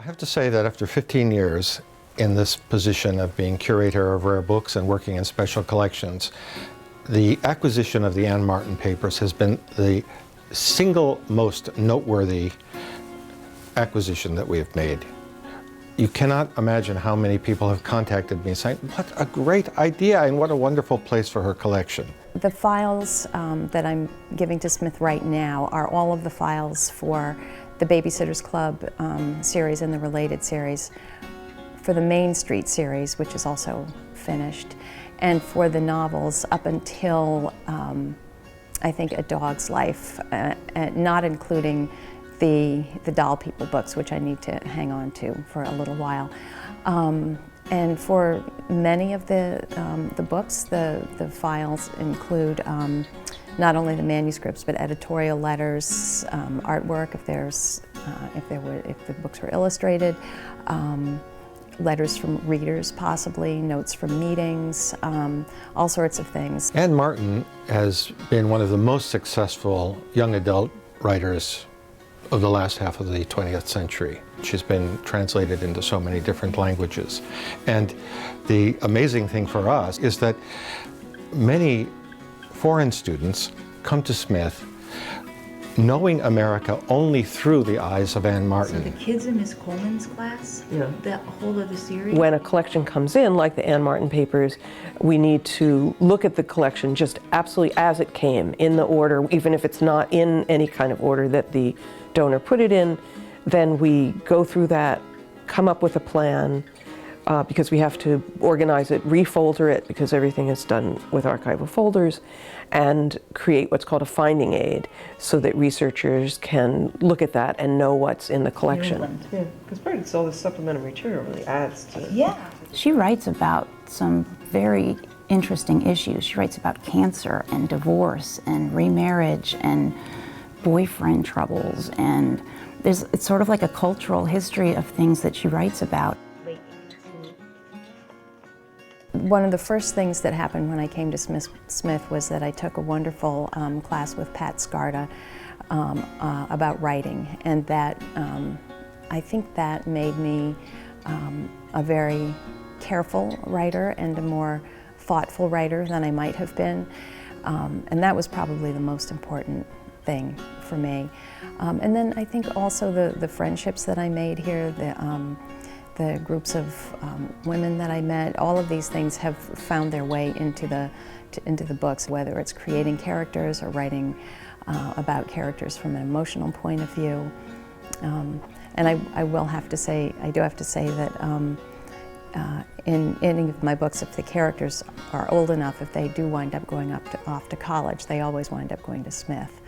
have to say that after 15 years in this position of being curator of rare books and working in special collections, the acquisition of the Ann Martin papers has been the single most noteworthy acquisition that we have made. You cannot imagine how many people have contacted me saying, what a great idea and what a wonderful place for her collection. The files that I'm giving to Smith right now are all of the files for the Babysitters Club series and the related series, for the Main Street series, which is also finished, and for the novels up until I think A Dog's Life, not including the Doll People books, which I need to hang on to for a little while. And for many of the books, the files include not only the manuscripts, but editorial letters, artwork if the books were illustrated, letters from readers possibly, notes from meetings, all sorts of things. Ann Martin has been one of the most successful young adult writers of the last half of the 20th century. She's been translated into so many different languages. And the amazing thing for us is that many foreign students come to Smith knowing America only through the eyes of Ann Martin. So the kids in Miss Coleman's class, that whole other series? When a collection comes in, like the Ann Martin papers, we need to look at the collection just absolutely as it came, in the order, even if it's not in any kind of order that the donor put it in. Then we go through that, come up with a plan, because we have to organize it, refolder it, because everything is done with archival folders, and create what's called a finding aid so that researchers can look at that and know what's in the collection. Yeah, because part of all this supplementary material really adds to it. Yeah. She writes about some very interesting issues. She writes about cancer and divorce and remarriage and boyfriend troubles, and it's sort of like a cultural history of things that she writes about. One of the first things that happened when I came to Smith was that I took a wonderful class with Pat Scarta about writing, and that I think that made me a very careful writer and a more thoughtful writer than I might have been, and that was probably the most important thing for me. And then I think also the friendships that I made here, the groups of women that I met, all of these things have found their way into the books, whether it's creating characters or writing about characters from an emotional point of view. And I do have to say that in any of my books, if the characters are old enough, if they do wind up going off to college, they always wind up going to Smith.